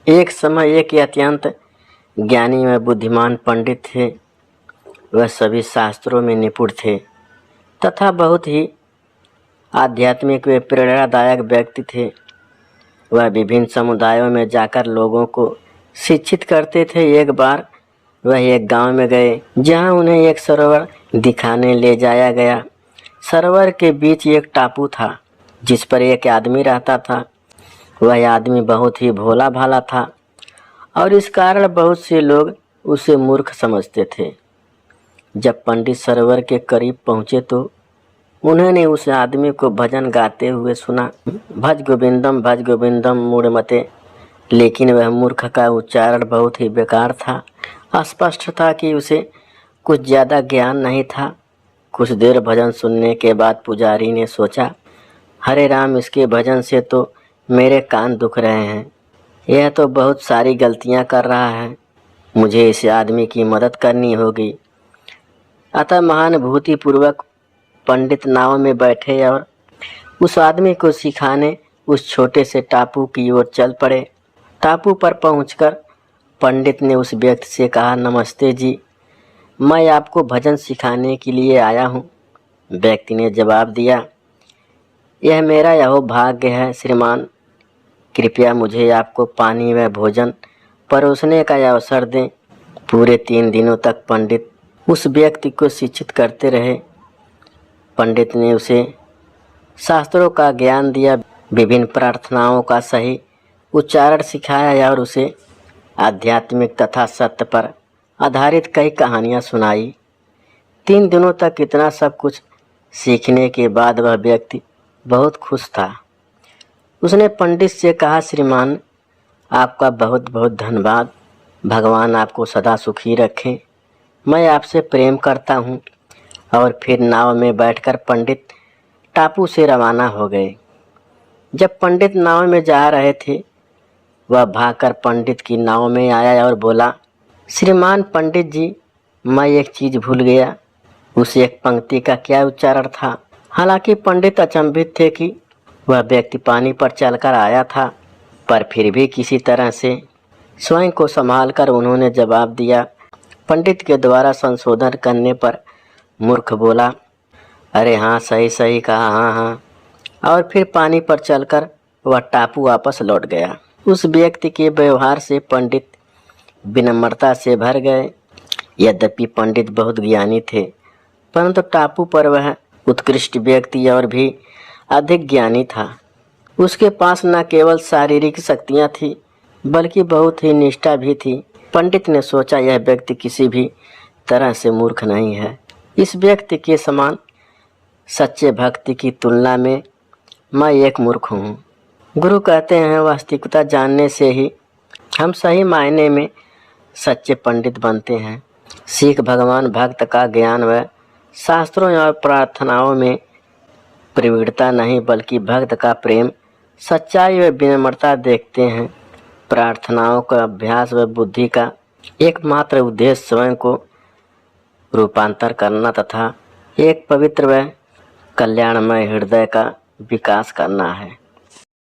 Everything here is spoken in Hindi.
एक समय एक अत्यंत ज्ञानी व बुद्धिमान पंडित थे। वह सभी शास्त्रों में निपुण थे तथा बहुत ही आध्यात्मिक व प्रेरणादायक व्यक्ति थे। वह विभिन्न समुदायों में जाकर लोगों को शिक्षित करते थे। एक बार वह एक गांव में गए जहां उन्हें एक सरोवर दिखाने ले जाया गया। सरोवर के बीच एक टापू था जिस पर एक आदमी रहता था। वह आदमी बहुत ही भोला भाला था और इस कारण बहुत से लोग उसे मूर्ख समझते थे। जब पंडित सरोवर के करीब पहुँचे तो उन्होंने उस आदमी को भजन गाते हुए सुना, भज गोविंदम मूढ़मते। लेकिन वह मूर्ख का उच्चारण बहुत ही बेकार था। स्पष्ट था कि उसे कुछ ज़्यादा ज्ञान नहीं था। कुछ देर भजन सुनने के बाद पुजारी ने सोचा, हरे राम, इसके भजन से तो मेरे कान दुख रहे हैं। यह तो बहुत सारी गलतियां कर रहा है। मुझे इस आदमी की मदद करनी होगी। अतः महानुभूति पूर्वक पंडित नाव में बैठे और उस आदमी को सिखाने उस छोटे से टापू की ओर चल पड़े। टापू पर पहुंचकर पंडित ने उस व्यक्ति से कहा, नमस्ते जी, मैं आपको भजन सिखाने के लिए आया हूँ। व्यक्ति ने जवाब दिया, यह मेरा यहो भाग्य है श्रीमान। कृपया मुझे आपको पानी व भोजन परोसने का अवसर दें। पूरे 3 दिनों तक पंडित उस व्यक्ति को शिक्षित करते रहे। पंडित ने उसे शास्त्रों का ज्ञान दिया, विभिन्न प्रार्थनाओं का सही उच्चारण सिखाया और उसे आध्यात्मिक तथा सत्य पर आधारित कई कहानियाँ सुनाई। 3 दिनों तक इतना सब कुछ सीखने के बाद वह व्यक्ति बहुत खुश था। उसने पंडित से कहा, श्रीमान, आपका बहुत बहुत धन्यवाद। भगवान आपको सदा सुखी रखे। मैं आपसे प्रेम करता हूँ। और फिर नाव में बैठकर पंडित टापू से रवाना हो गए। जब पंडित नाव में जा रहे थे, वह भागकर पंडित की नाव में आया और बोला, श्रीमान पंडित जी, मैं एक चीज़ भूल गया। उस एक पंक्ति का क्या उच्चारण था। हालांकि पंडित अचंभित थे कि वह व्यक्ति पानी पर चलकर आया था, पर फिर भी किसी तरह से स्वयं को संभालकर उन्होंने जवाब दिया। पंडित के द्वारा संशोधन करने पर मूर्ख बोला, अरे हाँ, सही सही कहा, हाँ हाँ। और फिर पानी पर चलकर वह टापू वापस लौट गया। उस व्यक्ति के व्यवहार से पंडित विनम्रता से भर गए। यद्यपि पंडित बहुत ज्ञानी थे, परंतु टापू पर वह उत्कृष्ट व्यक्ति और भी अधिक ज्ञानी था। उसके पास न केवल शारीरिक शक्तियाँ थी बल्कि बहुत ही निष्ठा भी थी। पंडित ने सोचा, यह व्यक्ति किसी भी तरह से मूर्ख नहीं है। इस व्यक्ति के समान सच्चे भक्ति की तुलना में मैं एक मूर्ख हूँ। गुरु कहते हैं, वास्तविकता जानने से ही हम सही मायने में सच्चे पंडित बनते हैं। सिख भगवान भक्त का ज्ञान व शास्त्रों और प्रार्थनाओं में प्रवीणता नहीं बल्कि भक्त का प्रेम, सच्चाई व विनम्रता देखते हैं। प्रार्थनाओं का अभ्यास व बुद्धि का एकमात्र उद्देश्य स्वयं को रूपांतर करना तथा एक पवित्र व कल्याणमय हृदय का विकास करना है।